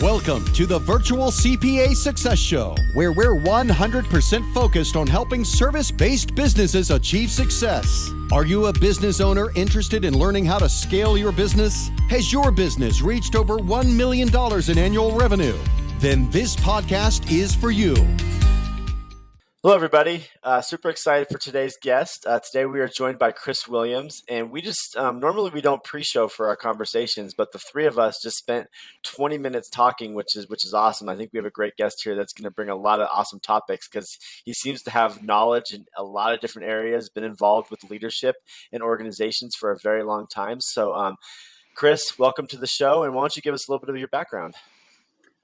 Welcome to the Virtual CPA Success Show, where we're 100% focused on helping service-based businesses achieve success. Are you a business owner interested in learning how to scale your business? Has your business reached over $1 million in annual revenue? Then this podcast is for you. Hello, everybody. Super excited for today's guest. Today we are joined by Chris Williams, and we just normally we don't pre-show for our conversations, but the three of us just spent 20 minutes talking, which is awesome. I think we have a great guest here that's going to bring a lot of awesome topics because he seems to have knowledge in a lot of different areas, been involved with leadership and organizations for a very long time. So, Chris, welcome to the show, and why don't you give us a little bit of your background?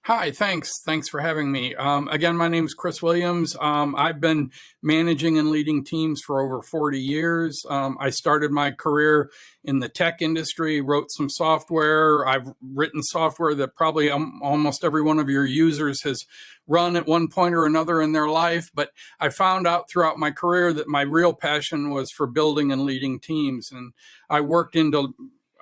Hi, thanks. Thanks for having me. Again, my name is Chris Williams. I've been managing and leading teams for over 40 years. I started my career in the tech industry, wrote some software. I've written software that probably almost every one of your users has run at one point or another in their life. But I found out throughout my career that my real passion was for building and leading teams. And I worked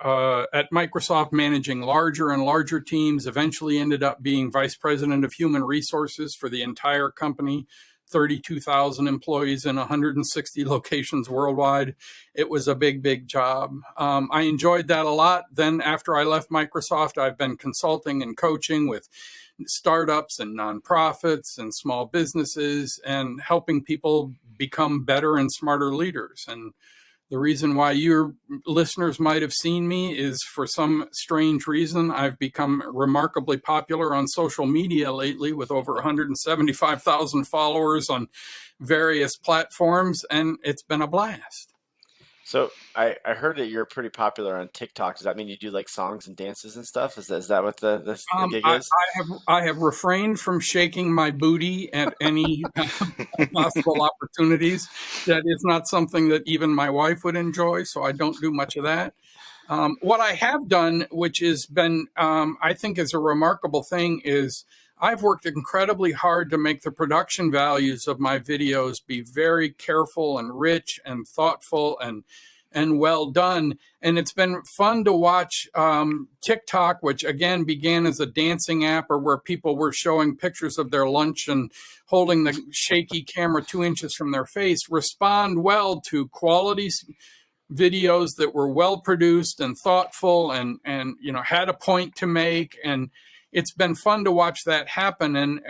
at Microsoft managing larger and larger teams, eventually ended up being vice president of human resources for the entire company, 32,000 employees in 160 locations worldwide. It was a big, big job. I enjoyed that a lot. Then after I left Microsoft, I've been consulting and coaching with startups and nonprofits and small businesses and helping people become better and smarter leaders. And the reason why your listeners might have seen me is for some strange reason, I've become remarkably popular on social media lately with over 175,000 followers on various platforms, and it's been a blast. So I heard that you're pretty popular on TikTok. Does that mean you do like songs and dances and stuff? Is that what the gig is? I have refrained from shaking my booty at any possible opportunities. That is not something that even my wife would enjoy, so I don't do much of that. What I have done, which has been, I think is a remarkable thing, is I've worked incredibly hard to make the production values of my videos be very careful and rich and thoughtful and well done. And it's been fun to watch TikTok, which again began as a dancing app or where people were showing pictures of their lunch and holding the shaky camera 2 inches from their face, respond well to quality videos that were well produced and thoughtful and had a point to make. And it's been fun to watch that happen. And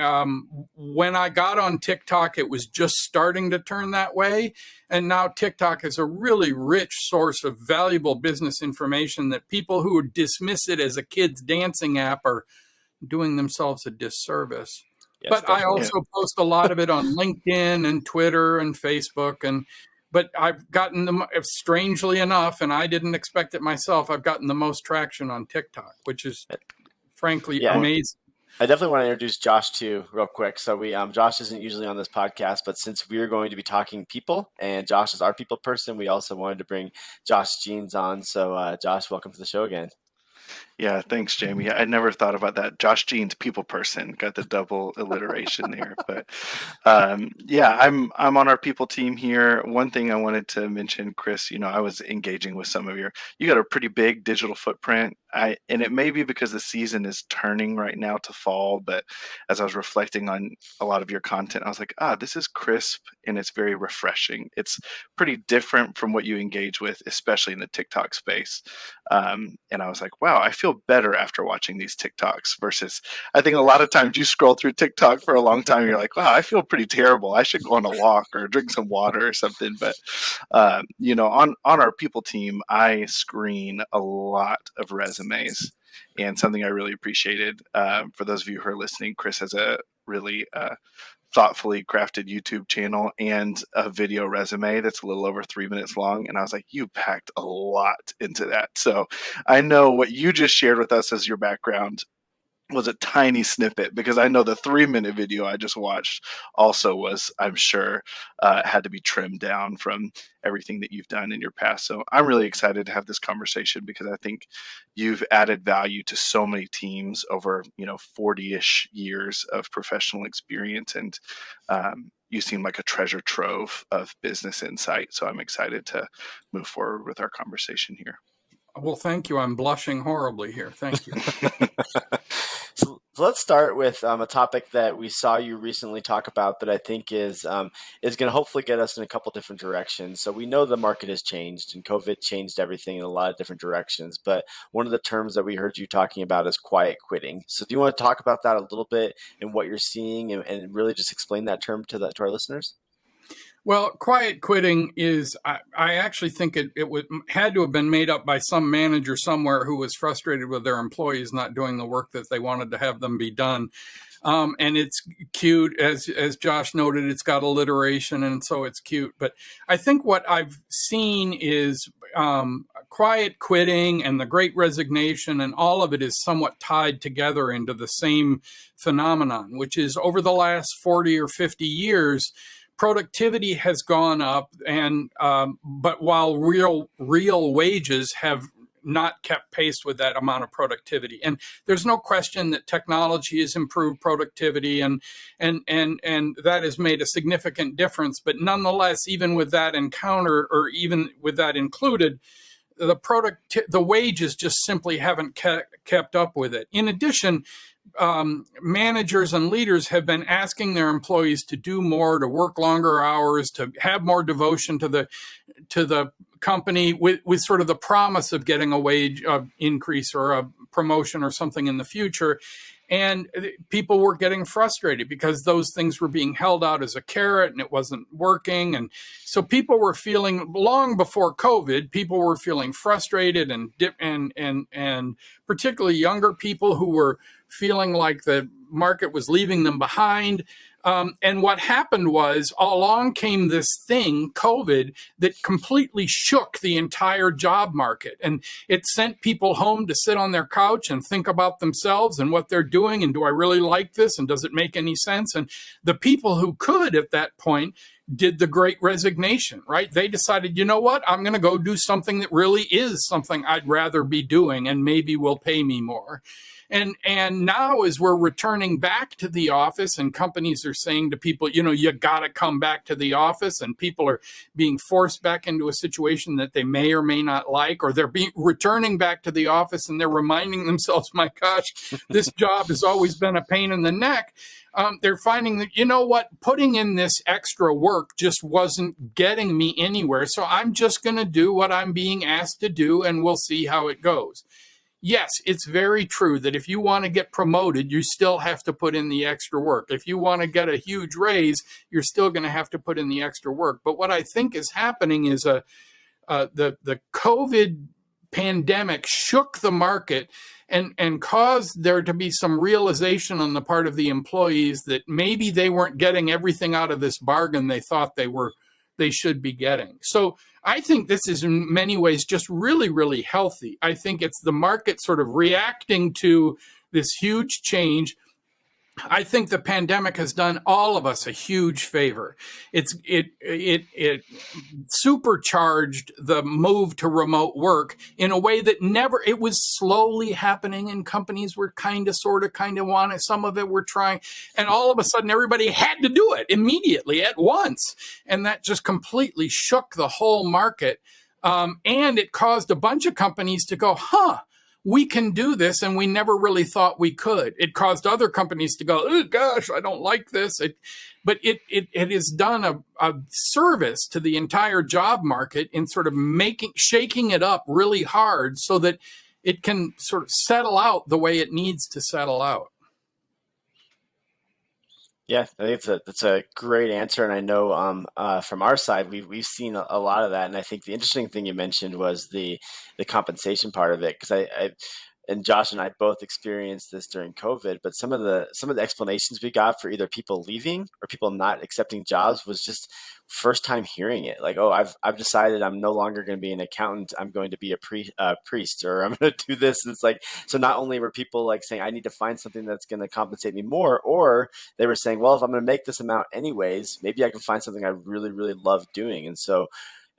when I got on TikTok, it was just starting to turn that way. And now TikTok is a really rich source of valuable business information that people who dismiss it as a kid's dancing app are doing themselves a disservice. Yes, but definitely. I also post a lot of it on LinkedIn and Twitter and Facebook. But I've gotten them, strangely enough, and I didn't expect it myself, I've gotten the most traction on TikTok, which is frankly amazing. I definitely want to introduce Josh too, real quick. So Josh isn't usually on this podcast, but since we're going to be talking people, and Josh is our people person, we also wanted to bring Josh Jeans on. So Josh, welcome to the show again. Yeah, thanks, Jamie. I never thought about that. Josh Jeans, people person, got the double alliteration there. But I'm on our people team here. One thing I wanted to mention, Chris, I was engaging with some of you got a pretty big digital footprint. And it may be because the season is turning right now to fall, but as I was reflecting on a lot of your content, I was like, this is crisp and it's very refreshing. It's pretty different from what you engage with, especially in the TikTok space. And I was like, wow, I feel better after watching these TikToks versus I think a lot of times you scroll through TikTok for a long time and you're like, wow, I feel pretty terrible. I should go on a walk or drink some water or something. But, on our people team, I screen a lot of resumes. And something I really appreciated, for those of you who are listening, Chris has a really thoughtfully crafted YouTube channel and a video resume that's a little over 3 minutes long. And I was like, you packed a lot into that. So I know what you just shared with us as your background was a tiny snippet, because I know the 3-minute video I just watched also was, I'm sure, had to be trimmed down from everything that you've done in your past. So I'm really excited to have this conversation because I think you've added value to so many teams over, 40-ish years of professional experience. And you seem like a treasure trove of business insight. So I'm excited to move forward with our conversation here. Well, thank you. I'm blushing horribly here. Thank you. So So let's start with a topic that we saw you recently talk about that I think is going to hopefully get us in a couple different directions. So we know the market has changed and COVID changed everything in a lot of different directions. But one of the terms that we heard you talking about is quiet quitting. So do you want to talk about that a little bit and what you're seeing and really just explain that term to our listeners? Well, quiet quitting is, I actually think it had to have been made up by some manager somewhere who was frustrated with their employees not doing the work that they wanted to have them be done. And it's cute, as Josh noted, it's got alliteration, and so it's cute. But I think what I've seen is quiet quitting and the Great Resignation, and all of it is somewhat tied together into the same phenomenon, which is over the last 40 or 50 years, productivity has gone up, and but while real wages have not kept pace with that amount of productivity. And there's no question that technology has improved productivity, and that has made a significant difference. But nonetheless, even with that encounter, or even with that included, the wages just simply haven't kept up with it. In addition, managers and leaders have been asking their employees to do more, to work longer hours, to have more devotion to the company, with sort of the promise of getting a wage increase or a promotion or something in the future. And people were getting frustrated because those things were being held out as a carrot and it wasn't working. And so people were feeling, long before COVID, people were feeling frustrated, and particularly younger people who were feeling like the market was leaving them behind. And what happened was, along came this thing, COVID, that completely shook the entire job market. And it sent people home to sit on their couch and think about themselves and what they're doing. And do I really like this? And does it make any sense? And the people who could at that point did the Great Resignation, right? They decided, you know what? I'm going to go do something that really is something I'd rather be doing, and maybe will pay me more. And now, as we're returning back to the office, and companies are saying to people, you got to come back to the office, and people are being forced back into a situation that they may or may not like, or they're returning back to the office and they're reminding themselves, my gosh, this job has always been a pain in the neck. They're finding that, you know what, putting in this extra work just wasn't getting me anywhere. So I'm just going to do what I'm being asked to do, and we'll see how it goes. Yes, it's very true that if you want to get promoted, you still have to put in the extra work. If you want to get a huge raise, you're still going to have to put in the extra work. But what I think is happening is the COVID pandemic shook the market and caused there to be some realization on the part of the employees that maybe they weren't getting everything out of this bargain they thought they should be getting. So I think this is in many ways just really, really healthy. I think it's the market sort of reacting to this huge change. I think the pandemic has done all of us a huge favor. It supercharged the move to remote work in a way that it was slowly happening, and companies were kind of wanting, some of it were trying, and all of a sudden everybody had to do it immediately at once. And that just completely shook the whole market. And it caused a bunch of companies to go, we can do this, and we never really thought we could. It caused other companies to go, oh gosh, I don't like this. But it has done a service to the entire job market in sort of shaking it up really hard so that it can sort of settle out the way it needs to settle out. Yeah, I think that's a great answer, and I know from our side we've seen a lot of that. And I think the interesting thing you mentioned was the compensation part of it, because I and Josh and I both experienced this during COVID. But some of the explanations we got for either people leaving or people not accepting jobs was just first time hearing it. Like, oh, I've decided I'm no longer going to be an accountant. I'm going to be a priest, or I'm going to do this. And it's like, so not only were people like saying I need to find something that's going to compensate me more, or they were saying, well, if I'm going to make this amount anyways, maybe I can find something I really, really love doing. And so,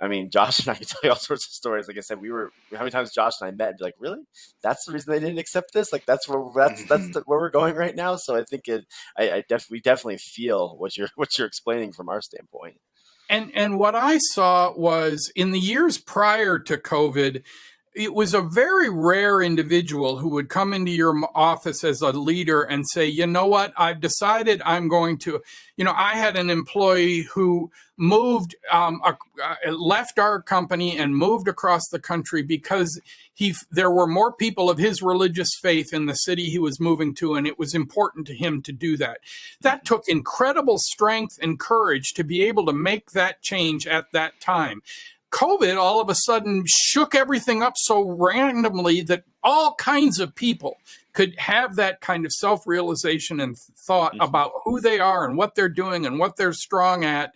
I mean, Josh and I can tell you all sorts of stories. Like I said, how many times Josh and I met, like, really? That's the reason they didn't accept this? Like, that's where where we're going right now. So I think we definitely feel what you're explaining from our standpoint. And what I saw was, in the years prior to COVID, it was a very rare individual who would come into your office as a leader and say, you know what, I've decided I'm going to, I had an employee who moved, left our company and moved across the country because there were more people of his religious faith in the city he was moving to, and it was important to him to do that. That took incredible strength and courage to be able to make that change at that time. COVID all of a sudden shook everything up so randomly that all kinds of people could have that kind of self-realization and thought about who they are and what they're doing and what they're strong at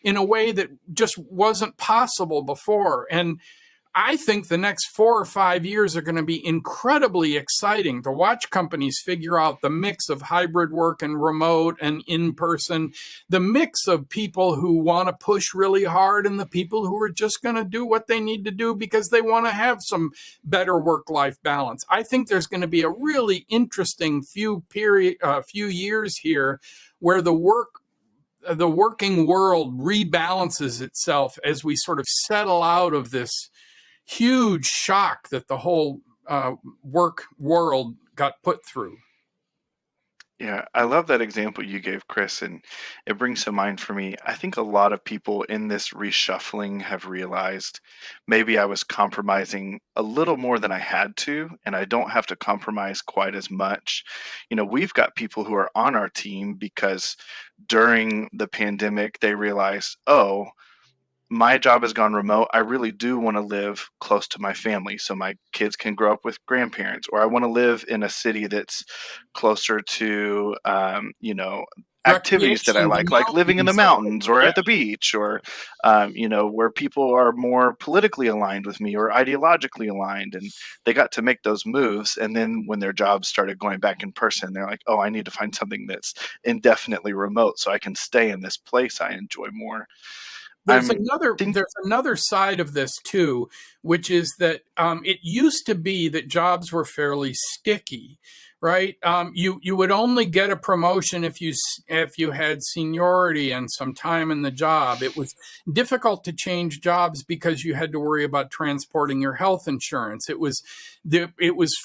in a way that just wasn't possible before. And I think the next 4 or 5 years are going to be incredibly exciting to watch companies figure out the mix of hybrid work and remote and in-person, the mix of people who want to push really hard and the people who are just going to do what they need to do because they want to have some better work-life balance. I think there's going to be a really interesting few years here where the working world rebalances itself as we sort of settle out of this huge shock that the whole work world got put through. Yeah, I love that example you gave, Chris, and it brings to mind for me. I think a lot of people in this reshuffling have realized maybe I was compromising a little more than I had to, and I don't have to compromise quite as much. We've got people who are on our team because during the pandemic, they realized, oh, my job has gone remote. I really do want to live close to my family so my kids can grow up with grandparents, or I want to live in a city that's closer to, activities that I like living in the mountains or at the beach, or, where people are more politically aligned with me or ideologically aligned. And they got to make those moves. And then when their jobs started going back in person, they're like, oh, I need to find something that's indefinitely remote so I can stay in this place I enjoy more. There's another side of this too, which is that it used to be that jobs were fairly sticky, right? You would only get a promotion if you had seniority and some time in the job. It was difficult to change jobs because you had to worry about transporting your health insurance. It was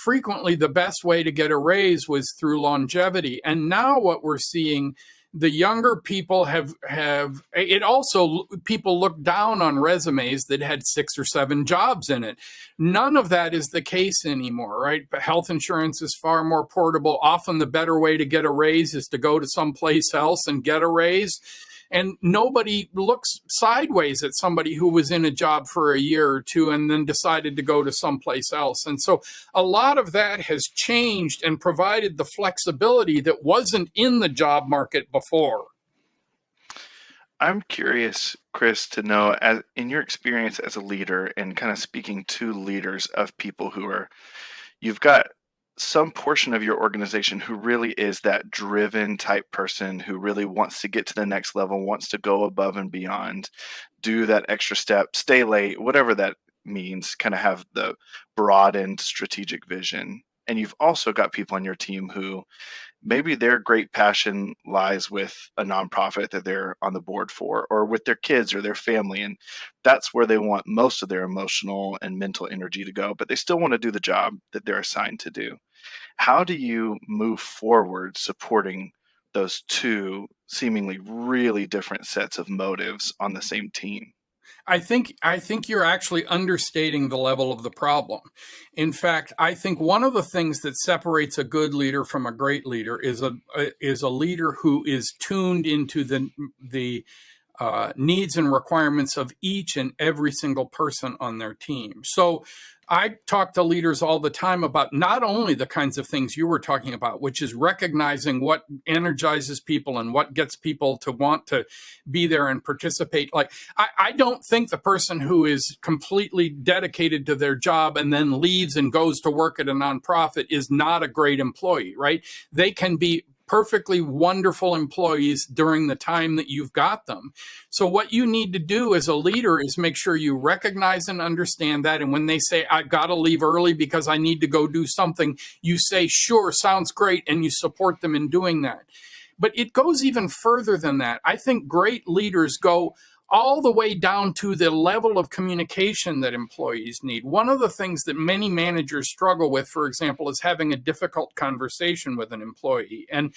frequently the best way to get a raise was through longevity. And now what we're seeing, the younger people have it also, people look down on resumes that had 6 or 7 jobs in it. None of that is the case anymore, right? But health insurance is far more portable. Often the better way to get a raise is to go to someplace else and get a raise. And nobody looks sideways at somebody who was in a job for a year or two and then decided to go to someplace else. And so a lot of that has changed and provided the flexibility that wasn't in the job market before. I'm curious, Chris, to know, in your experience as a leader and kind of speaking to leaders of people you've got some portion of your organization who really is that driven type person who really wants to get to the next level, wants to go above and beyond, do that extra step, stay late, whatever that means, kind of have the broadened strategic vision. And you've also got people on your team who maybe their great passion lies with a nonprofit that they're on the board for, or with their kids or their family. And that's where they want most of their emotional and mental energy to go, but they still want to do the job that they're assigned to do. How do you move forward supporting those two seemingly really different sets of motives on the same team? I think you're actually understating the level of the problem. In fact, I think one of the things that separates a good leader from a great leader is a leader who is tuned into the needs and requirements of each and every single person on their team. So I talk to leaders all the time about not only the kinds of things you were talking about, which is recognizing what energizes people and what gets people to want to be there and participate. Like, I don't think the person who is completely dedicated to their job and then leaves and goes to work at a nonprofit is not a great employee, right? They can be perfectly wonderful employees during the time that you've got them. So what you need to do as a leader is make sure you recognize and understand that. And when they say, I've got to leave early because I need to go do something, you say, sure, sounds great. And you support them in doing that. But it goes even further than that. I think great leaders go all the way down to the level of communication that employees need. One of the things that many managers struggle with, for example, is having a difficult conversation with an employee. And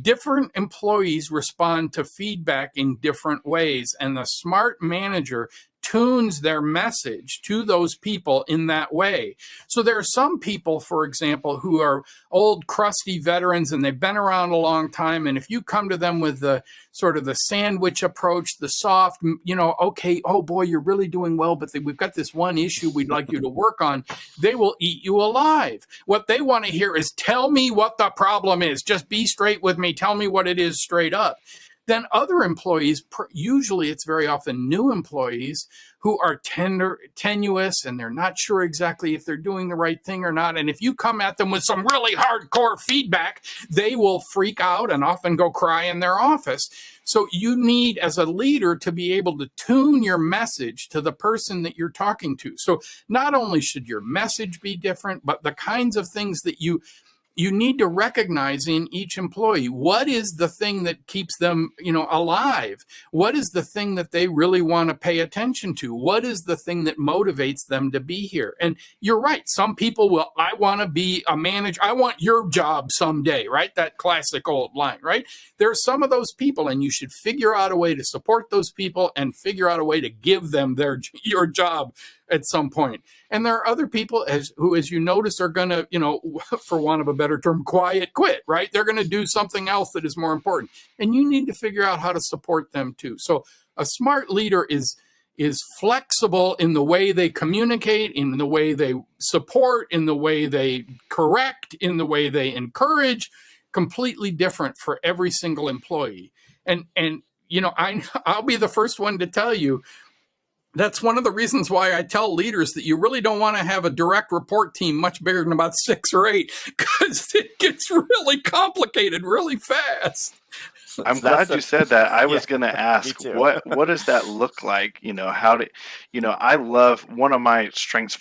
different employees respond to feedback in different ways, and the smart manager tunes their message to those people in that way. So there are some people, for example, who are old crusty veterans and they've been around a long time, and if you come to them with the sort of the sandwich approach, the soft, okay, oh boy, you're really doing well, but we've got this one issue we'd like you to work on, they will eat you alive. What they want to hear is, tell me what the problem is. Just be straight with me. Tell me what it is straight up. Then other employees, usually it's very often new employees, who are tenuous and they're not sure exactly if they're doing the right thing or not. And if you come at them with some really hardcore feedback, they will freak out and often go cry in their office. So you need, as a leader, to be able to tune your message to the person that you're talking to. So not only should your message be different, but the kinds of things that you need to recognize in each employee. What is the thing that keeps them, alive? What is the thing that they really want to pay attention to? What is the thing that motivates them to be here? And you're right. Some people will, I want to be a manager. I want your job someday, right? That classic old line, right? There are some of those people, and you should figure out a way to support those people and figure out a way to give them your job at some point. And there are other people who, as you notice, are going to, for want of a better term, quiet quit, right? They're going to do something else that is more important. And you need to figure out how to support them too. So a smart leader is flexible in the way they communicate, in the way they support, in the way they correct, in the way they encourage, completely different for every single employee. And I'll be the first one to tell you, that's one of the reasons why I tell leaders that you really don't want to have a direct report team much bigger than about 6 or 8, because it gets really complicated really fast. I'm glad you said that. I was going to me ask, too. what does that look like? I love, one of my strengths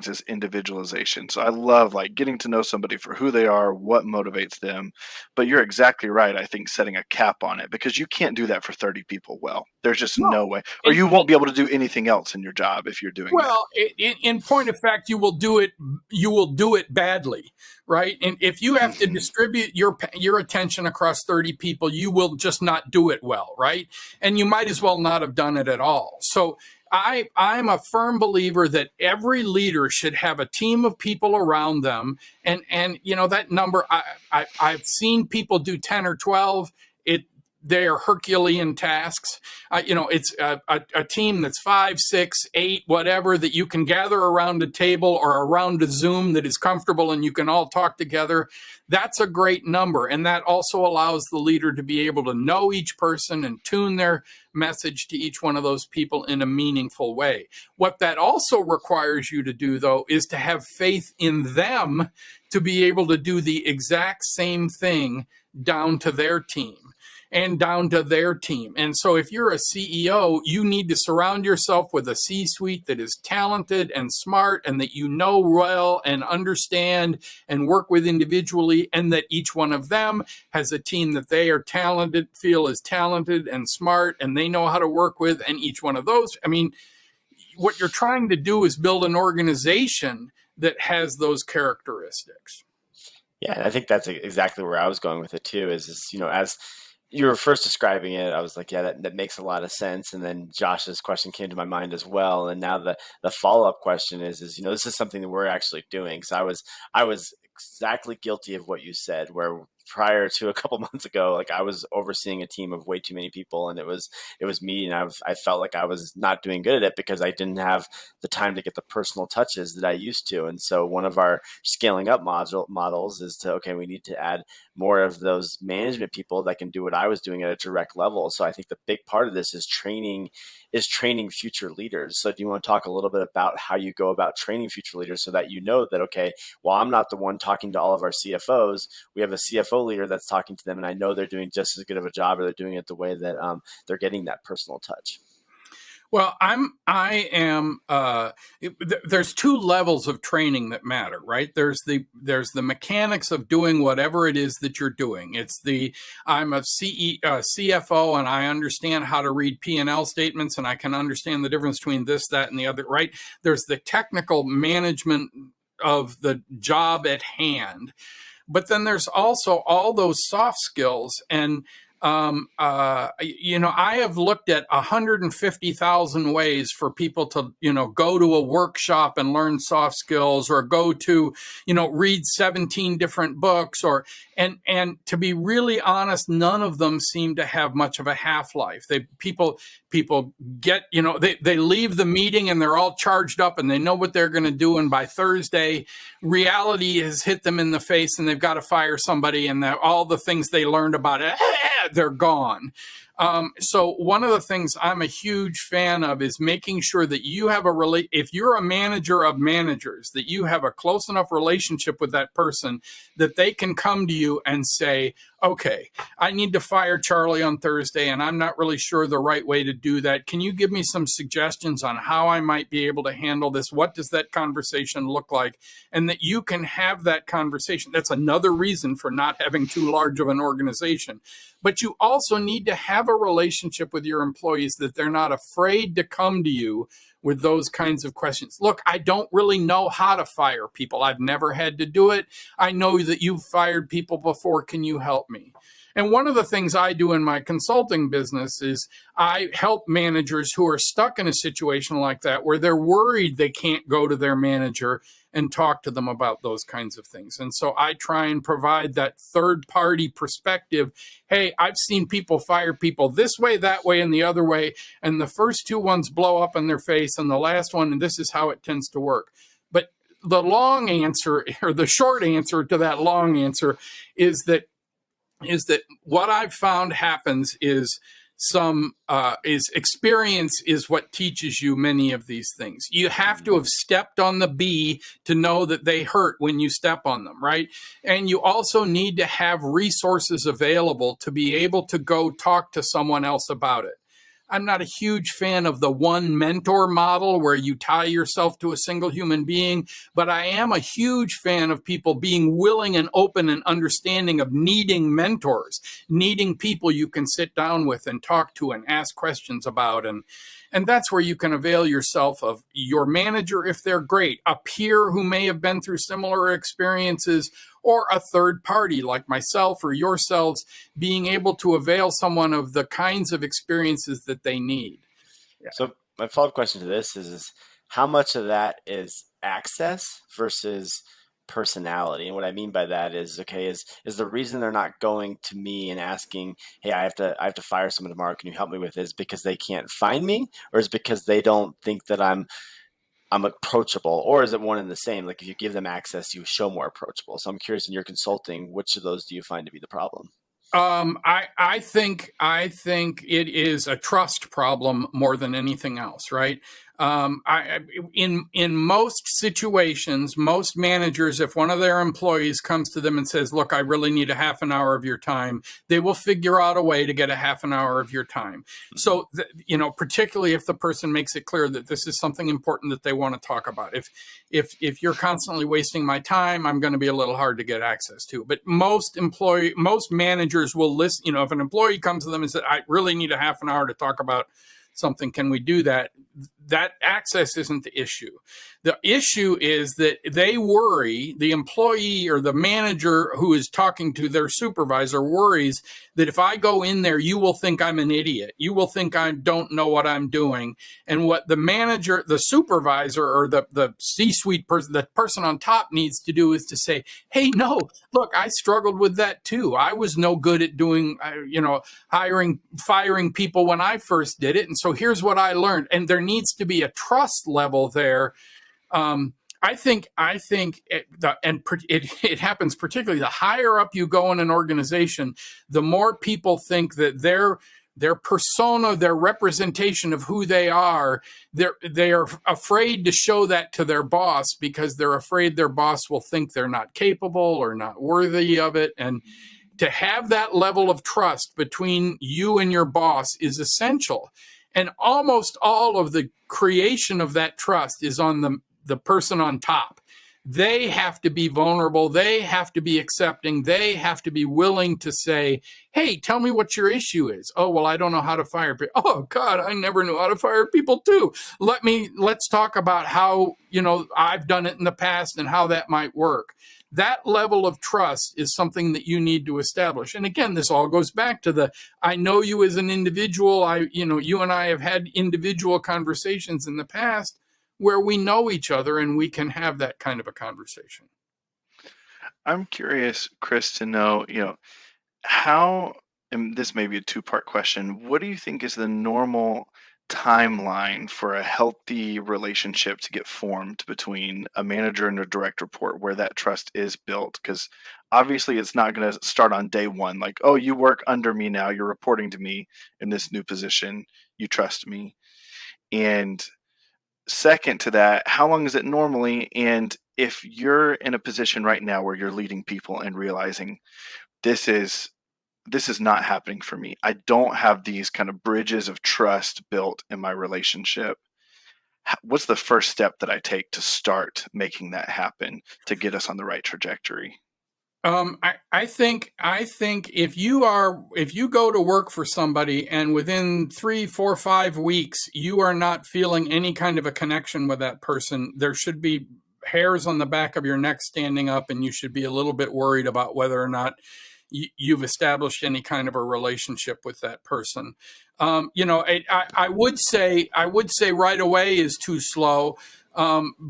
is individualization. So I love getting to know somebody for who they are, what motivates them. But you're exactly right. I think setting a cap on it, because you can't do that for 30 people well. There's just no way. Or you won't be able to do anything else in your job if you're doing that. Well, in point of fact, you will do it badly, right? And if you have to distribute your attention across 30 people, you will just not do it well, right? And you might as well not have done it at all. So I'm a firm believer that every leader should have a team of people around them. And that number, I've seen people do 10 or 12. They are Herculean tasks. It's a team that's 5, 6, 8, whatever, that you can gather around a table or around a Zoom that is comfortable and you can all talk together. That's a great number. And that also allows the leader to be able to know each person and tune their message to each one of those people in a meaningful way. What that also requires you to do, though, is to have faith in them to be able to do the exact same thing down to their team. And down to their team. And so if you're a CEO, you need to surround yourself with a C-suite that is talented and smart and that you know well and understand and work with individually, and that each one of them has a team that they are feel is talented and smart and they know how to work with. And each one of those, what you're trying to do is build an organization that has those characteristics. Yeah, I think that's exactly where I was going with it too, is as you were first describing it, I was like, yeah, that makes a lot of sense. And then Josh's question came to my mind as well. And now the follow-up question is this is something that we're actually doing. So I was exactly guilty of what you said, where prior to a couple months ago, I was overseeing a team of way too many people, and it was me, and I felt like I was not doing good at it because I didn't have the time to get the personal touches that I used to. And so one of our scaling up models is we need to add more of those management people that can do what I was doing at a direct level. So I think the big part of this is training future leaders. So do you want to talk a little bit about how you go about training future leaders so that that, while I'm not the one talking to all of our CFOs, we have a CFO leader that's talking to them, and I know they're doing just as good of a job, or they're doing it the way that they're getting that personal touch? Well, there's two levels of training that matter, right? There's the mechanics of doing whatever it is that you're doing. I'm a CFO and I understand how to read P&L statements and I can understand the difference between this, that, and the other, right? There's the technical management of the job at hand. But then there's also all those soft skills. And I have looked at 150,000 ways for people to, go to a workshop and learn soft skills, or go to, read 17 different books, and to be really honest, none of them seem to have much of a half-life. People get, they leave the meeting and they're all charged up and they know what they're going to do. And by Thursday, reality has hit them in the face and they've got to fire somebody, and all the things they learned about it, they're gone. So one of the things I'm a huge fan of is making sure that you have if you're a manager of managers, that you have a close enough relationship with that person that they can come to you and say, okay, I need to fire Charlie on Thursday and I'm not really sure the right way to do that. Can you give me some suggestions on how I might be able to handle this? What does that conversation look like? And that you can have that conversation. That's another reason for not having too large of an organization. But you also need to have a relationship with your employees that they're not afraid to come to you with those kinds of questions. Look, I don't really know how to fire people. I've never had to do it. I know that you've fired people before. Can you help me? And one of the things I do in my consulting business is I help managers who are stuck in a situation like that, where they're worried they can't go to their manager and talk to them about those kinds of things. And so I try and provide that third-party perspective. Hey, I've seen people fire people this way, that way, and the other way, and the first two ones blow up in their face, and the last one, and this is how it tends to work. But the long answer, or the short answer to that long answer, is that what I've found happens is experience is what teaches you many of these things. You have to have stepped on the bee to know that they hurt when you step on them, right? And you also need to have resources available to be able to go talk to someone else about it. I'm not a huge fan of the one mentor model where you tie yourself to a single human being, but I am a huge fan of people being willing and open and understanding of needing mentors, needing people you can sit down with and talk to and ask questions about. And that's where you can avail yourself of your manager if they're great, a peer who may have been through similar experiences, or a third party like myself or yourselves, being able to avail someone of the kinds of experiences that they need. Yeah. So my follow-up question to this is how much of that is access versus personality? And what I mean by that is, okay, is the reason they're not going to me and asking, hey, I have to fire someone tomorrow, can you help me with this, because they can't find me, or is it because they don't think that I'm approachable, or is it one and the same? Like if you give them access, you show more approachable. So I'm curious, in your consulting, which of those do you find to be the problem? I think it is a trust problem more than anything else, right? In most situations, most managers, if one of their employees comes to them and says, look, I really need a half an hour of your time, they will figure out a way to get a half an hour of your time. So, particularly if the person makes it clear that this is something important that they want to talk about. If you're constantly wasting my time, I'm going to be a little hard to get access to. But most managers will listen. If an employee comes to them and says, I really need a half an hour to talk about something, can we do that? That access isn't the issue. The issue is that they worry, the employee or the manager who is talking to their supervisor worries that if I go in there, you will think I'm an idiot. You will think I don't know what I'm doing. And what the manager, the supervisor, or the C-suite person, the person on top needs to do is to say, hey, no, look, I struggled with that too. I was no good at doing, firing people when I first did it. And so here's what I learned. And there needs to be a trust level there. I think it happens particularly the higher up you go in an organization, the more people think that their persona, their representation of who they are afraid to show that to their boss because they're afraid their boss will think they're not capable or not worthy of it. And to have that level of trust between you and your boss is essential. And almost all of the creation of that trust is on the person on top. They have to be vulnerable. They have to be accepting. They have to be willing to say, hey, tell me what your issue is. Oh, well, I don't know how to fire people. Oh, God, I never knew how to fire people too. Let's talk about how, I've done it in the past and how that might work. That level of trust is something that you need to establish. And again, this all goes back to I know you as an individual. You and I have had individual conversations in the past where we know each other and we can have that kind of a conversation. I'm curious, Chris, to know, how, and this may be a two-part question, what do you think is the normal timeline for a healthy relationship to get formed between a manager and a direct report where that trust is built? Because obviously it's not going to start on day one, like, oh, you work under me now, you're reporting to me in this new position, you trust me. And second to that, how long is it normally? And if you're in a position right now where you're leading people and realizing this is not happening for me, I don't have these kind of bridges of trust built in my relationship, what's the first step that I take to start making that happen to get us on the right trajectory? I think if you go to work for somebody and within 3, 4, 5 weeks, you are not feeling any kind of a connection with that person, there should be hairs on the back of your neck standing up, and you should be a little bit worried about whether or not you've established any kind of a relationship with that person. I would say right away is too slow.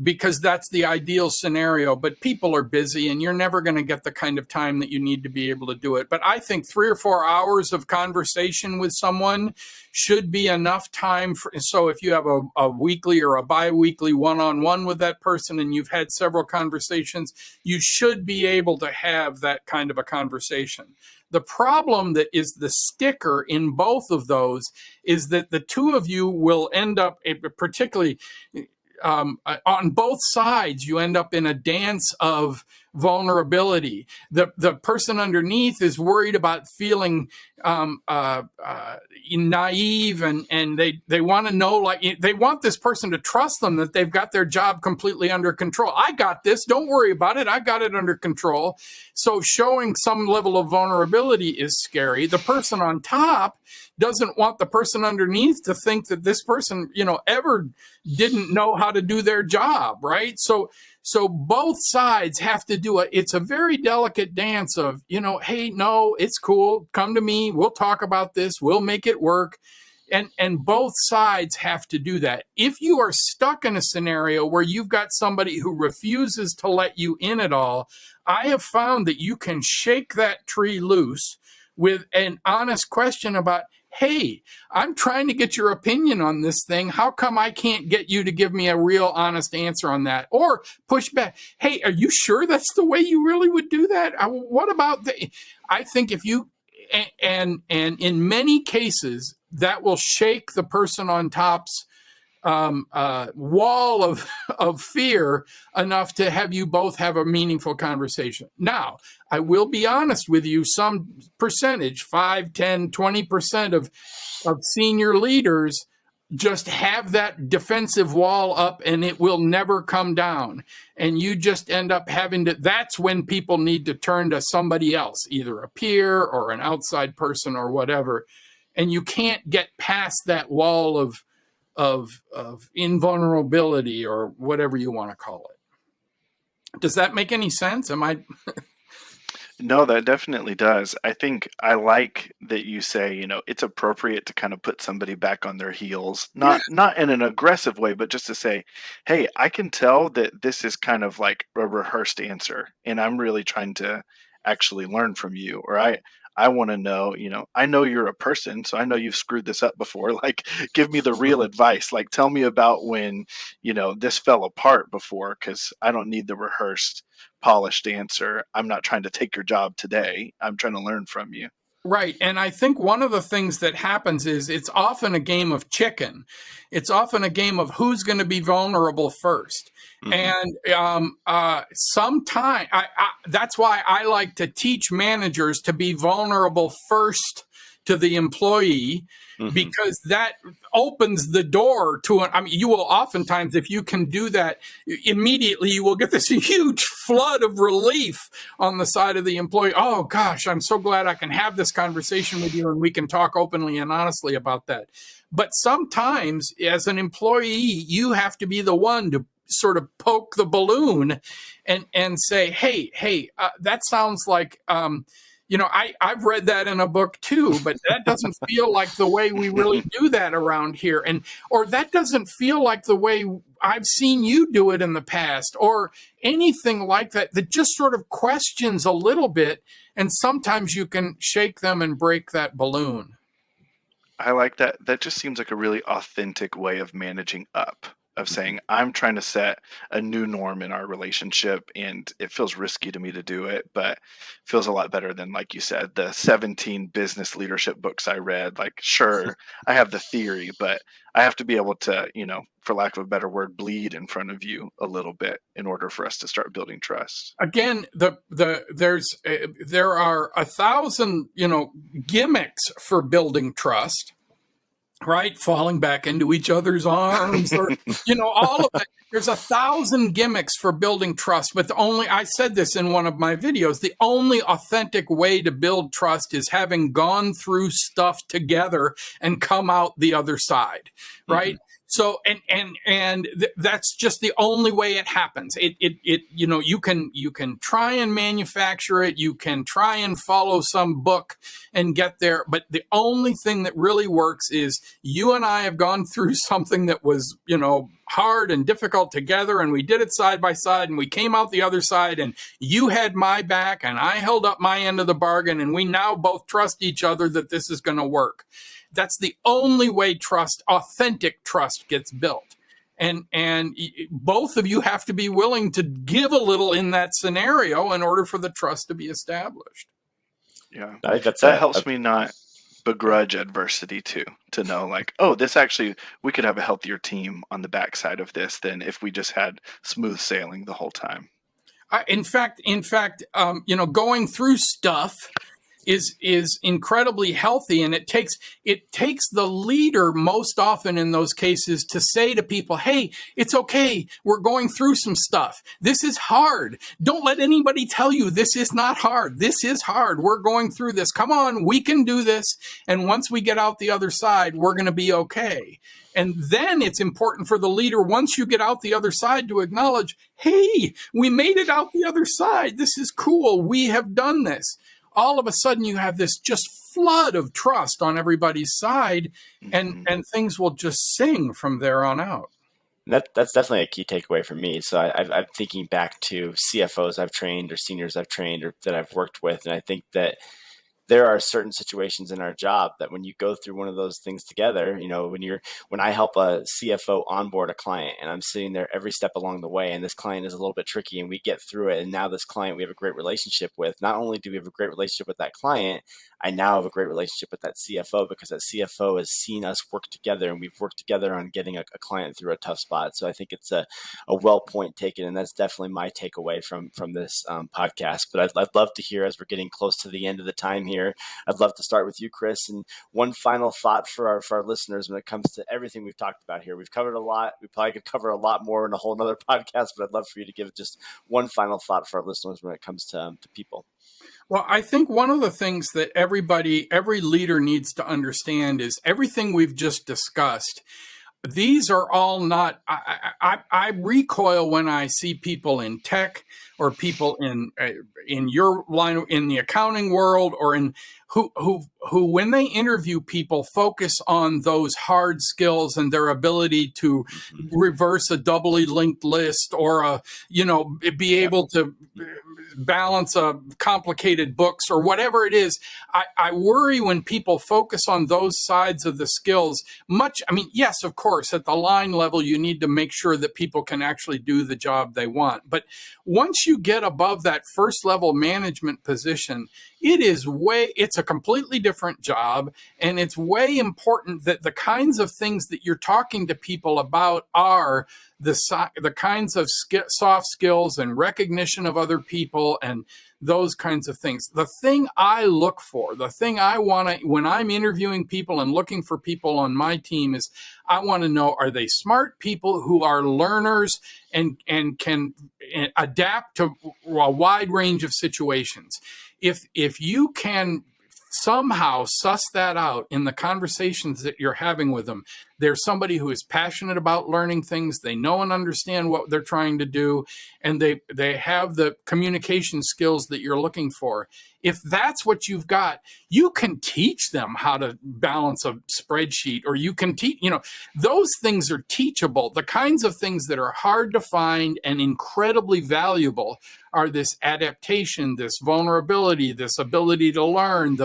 Because that's the ideal scenario, but people are busy and you're never going to get the kind of time that you need to be able to do it. But I think 3 or 4 hours of conversation with someone should be enough time so if you have a weekly or a bi-weekly one-on-one with that person and you've had several conversations, you should be able to have that kind of a conversation. The problem that is the sticker in both of those is that the two of you will end up, particularly on both sides, you end up in a dance of vulnerability. The person underneath is worried about feeling naive, and they want to know, like, they want this person to trust them that they've got their job completely under control. I got this. Don't worry about it. I got it under control. So showing some level of vulnerability is scary. The person on top doesn't want the person underneath to think that this person, ever didn't know how to do their job, right? So both sides have to do it. It's a very delicate dance of, hey, no, it's cool. Come to me. We'll talk about this. We'll make it work. And both sides have to do that. If you are stuck in a scenario where you've got somebody who refuses to let you in at all, I have found that you can shake that tree loose with an honest question about, hey, I'm trying to get your opinion on this thing. How come I can't get you to give me a real honest answer on that? Or push back. Hey, are you sure that's the way you really would do that? What about I think if you, and in many cases, that will shake the person on top's wall of fear enough to have you both have a meaningful conversation. Now, I will be honest with you, some percentage, 5, 10, 20% of senior leaders just have that defensive wall up and it will never come down. And you just end up having to, that's when people need to turn to somebody else, either a peer or an outside person or whatever. And you can't get past that wall of invulnerability or whatever you want to call it. Does that make any sense? Am I? No, that definitely does. I think I like that you say, it's appropriate to kind of put somebody back on their heels, not in an aggressive way, but just to say, hey, I can tell that this is kind of like a rehearsed answer, and I'm really trying to actually learn from you, or I want to know, I know you're a person, so I know you've screwed this up before. Like, give me the real advice. Like, tell me about when, this fell apart before, because I don't need the rehearsed, polished answer. I'm not trying to take your job today. I'm trying to learn from you. Right. And I think one of the things that happens is it's often a game of chicken. It's often a game of who's going to be vulnerable first. Mm-hmm. And that's why I like to teach managers to be vulnerable first to the employee, because that opens the door to you will oftentimes, if you can do that immediately, you will get this huge flood of relief on the side of the employee. Oh gosh, I'm so glad I can have this conversation with you and we can talk openly and honestly about that. But sometimes as an employee, you have to be the one to sort of poke the balloon and say, hey, that sounds like, I've read that in a book too, but that doesn't feel like the way we really do that around here. Or that doesn't feel like the way I've seen you do it in the past, or anything like that just sort of questions a little bit. And sometimes you can shake them and break that balloon. I like that. That just seems like a really authentic way of managing up, of saying, I'm trying to set a new norm in our relationship, and it feels risky to me to do it, but feels a lot better than, like you said, the 17 business leadership books I read. Like, sure, I have the theory, but I have to be able to, for lack of a better word, bleed in front of you a little bit in order for us to start building trust. Again, there are 1,000, gimmicks for building trust. Right? Falling back into each other's arms, or, all of it. There's 1,000 gimmicks for building trust, but I said this in one of my videos, the only authentic way to build trust is having gone through stuff together and come out the other side, right? So, that's just the only way it happens. You can try and manufacture it. You can try and follow some book and get there. But the only thing that really works is you and I have gone through something that was, hard and difficult together, and we did it side by side, and we came out the other side, and you had my back and I held up my end of the bargain, and we now both trust each other that this is going to work. That's the only way authentic trust gets built. And both of you have to be willing to give a little in that scenario in order for the trust to be established. Yeah, that helps me not begrudge adversity too, to know like, oh, this actually, we could have a healthier team on the backside of this than if we just had smooth sailing the whole time. In fact, going through stuff is incredibly healthy, and it takes the leader most often in those cases to say to people, hey, it's okay, we're going through some stuff, this is hard, don't let anybody tell you this is not hard, this is hard, we're going through this, come on, we can do this, and once we get out the other side, we're going to be okay. And then it's important for the leader, once you get out the other side, to acknowledge, hey, we made it out the other side, this is cool, we have done this. All of a sudden you have this just flood of trust on everybody's side, and things will just sing from there on out. That's definitely a key takeaway for me. So I'm thinking back to CFOs I've trained or seniors I've trained or that I've worked with. And I think that there are certain situations in our job that when you go through one of those things together, when I help a CFO onboard a client and I'm sitting there every step along the way, and this client is a little bit tricky and we get through it. And now this client we have a great relationship with. Not only do we have a great relationship with that client, I now have a great relationship with that CFO because that CFO has seen us work together, and we've worked together on getting a client through a tough spot. So I think it's a well point taken, and that's definitely my takeaway from this podcast. But I'd love to hear, as we're getting close to the end of the time here, I'd love to start with you, Chris. And one final thought for our listeners when it comes to everything we've talked about here. We've covered a lot. We probably could cover a lot more in a whole nother podcast, but I'd love for you to give just one final thought for our listeners when it comes to people. Well, I think one of the things that every leader needs to understand is everything we've just discussed. These are all not, I recoil when I see people in tech or people in your line, in the accounting world, or in who when they interview people focus on those hard skills and their ability to reverse a doubly linked list, or be able to balance a complicated books or whatever it is. I worry when people focus on those sides of the skills yes, of course, at the line level, you need to make sure that people can actually do the job they want. But once you get above that first level management position, it's a completely different job. And it's way important that the kinds of things that you're talking to people about are the kinds of soft skills and recognition of other people and those kinds of things. The thing I look for, the thing I want to, when I'm interviewing people and looking for people on my team, is I want to know, are they smart people who are learners and can adapt to a wide range of situations? If you can somehow suss that out in the conversations that you're having with them, there's somebody who is passionate about learning things, they know and understand what they're trying to do, and they have the communication skills that you're looking for. If that's what you've got, you can teach them how to balance a spreadsheet, or you can teach, those things are teachable. The kinds of things that are hard to find and incredibly valuable are this adaptation, this vulnerability, this ability to learn,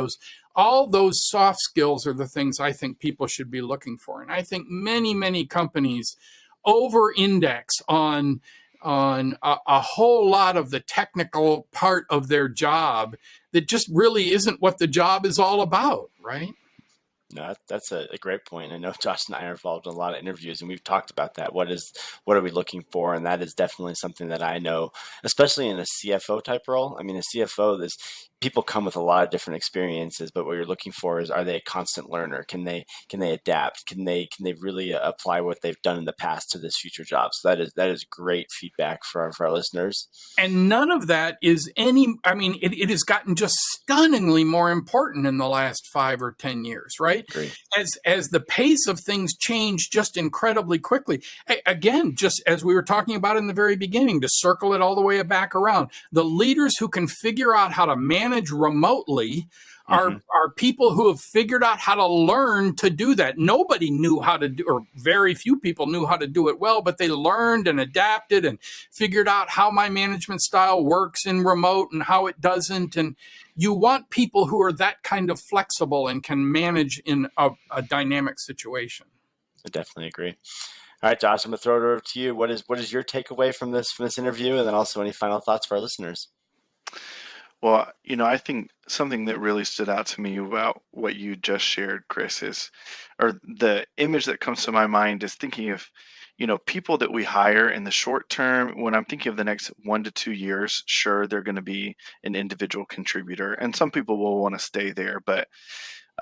all those soft skills are the things I think people should be looking for. And I think many, many companies over-index on a whole lot of the technical part of their job that just really isn't what the job is all about, right? No, that's a great point. I know Josh and I are involved in a lot of interviews, and we've talked about that. What are we looking for? And that is definitely something that I know, especially in a CFO type role. I mean, a CFO, people come with a lot of different experiences, but what you're looking for is, are they a constant learner? Can they adapt? Can they really apply what they've done in the past to this future job? So that is great feedback for our listeners. And none of that is it has gotten just stunningly more important in the last 5 or 10 years, right? Great. As the pace of things change just incredibly quickly. Again, just as we were talking about in the very beginning, to circle it all the way back around, the leaders who can figure out how to manage remotely are people who have figured out how to learn to do that. Nobody knew how to do, or very few people knew how to do it well, but they learned and adapted and figured out how my management style works in remote and how it doesn't. And you want people who are that kind of flexible and can manage in a dynamic situation. I definitely agree. All right, Josh, I'm going to throw it over to you. What is your takeaway from this interview, and then also any final thoughts for our listeners? Well, I think something that really stood out to me about what you just shared, Chris, or the image that comes to my mind is thinking of, people that we hire in the short term. When I'm thinking of the next 1 to 2 years, sure, they're going to be an individual contributor, and some people will want to stay there. But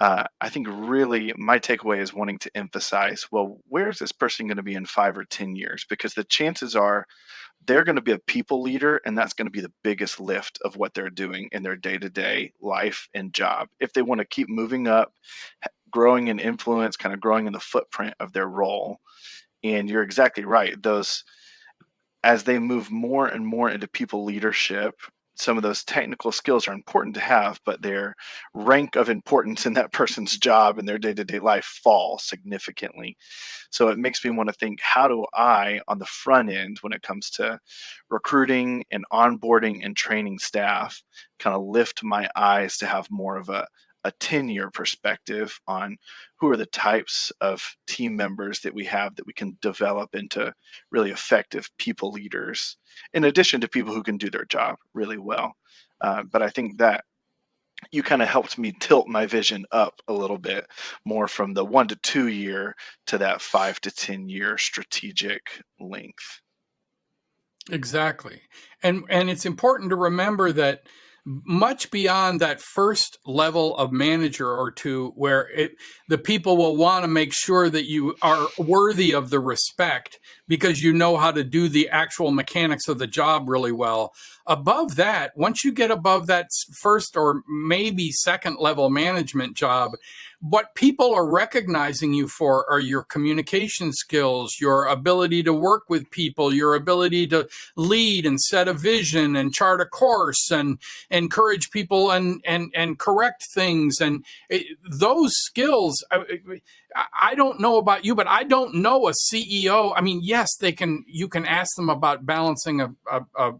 I think really my takeaway is wanting to emphasize, well, where is this person going to be in 5 or 10 years? Because the chances are they're going to be a people leader, and that's going to be the biggest lift of what they're doing in their day-to-day life and job. If they want to keep moving up, growing in influence, kind of growing in the footprint of their role. And you're exactly right. As they move more and more into people leadership, some of those technical skills are important to have, but their rank of importance in that person's job and their day-to-day life fall significantly. So it makes me want to think, how do I, on the front end, when it comes to recruiting and onboarding and training staff, kind of lift my eyes to have more of a 10-year perspective on who are the types of team members that we have that we can develop into really effective people leaders, in addition to people who can do their job really well. But I think that you kind of helped me tilt my vision up a little bit more from the 1 to 2 year to that 5 to 10 year strategic length. Exactly. And it's important to remember that much beyond that first level of manager or two, where the people will want to make sure that you are worthy of the respect because you know how to do the actual mechanics of the job really well. Above that, once you get above that first or maybe second level management job, what people are recognizing you for are your communication skills, your ability to work with people, your ability to lead and set a vision and chart a course and encourage people and correct things. And those skills, I don't know about you, but I don't know a CEO. I mean, yes, you can ask them about balancing a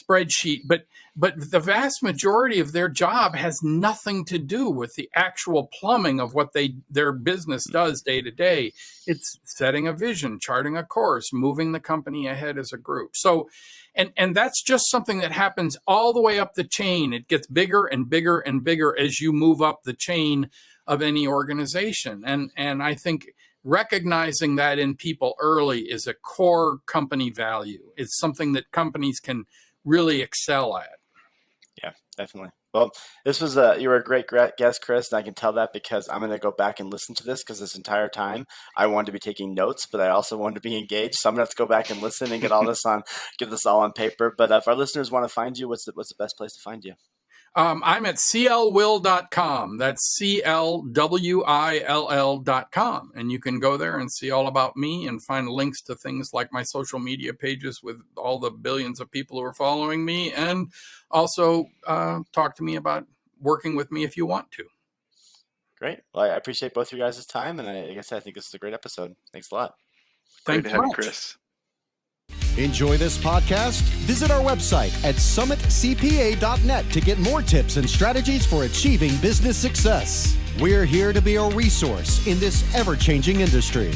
spreadsheet, but the vast majority of their job has nothing to do with the actual plumbing of what their business does day to day. It's setting a vision, charting a course, moving the company ahead as a group. So, and that's just something that happens all the way up the chain. It gets bigger and bigger and bigger as you move up the chain of any organization. And I think recognizing that in people early is a core company value. It's something that companies can really excel at. Yeah, definitely. Well, this was you were a great guest, Chris, and I can tell that because I'm going to go back and listen to this because this entire time I wanted to be taking notes, but I also wanted to be engaged. So I'm going to have to go back and listen and get this all on paper. But if our listeners want to find you, what's the best place to find you? I'm at clwill.com. That's CLWILL.com. And you can go there and see all about me and find links to things like my social media pages with all the billions of people who are following me. And also talk to me about working with me if you want to. Great. Well, I appreciate both of you guys' time. And like I said, I think this is a great episode. Thanks a lot. Thanks Great to have you, Chris. Enjoy this podcast? Visit our website at summitcpa.net to get more tips and strategies for achieving business success. We're here to be a resource in this ever-changing industry.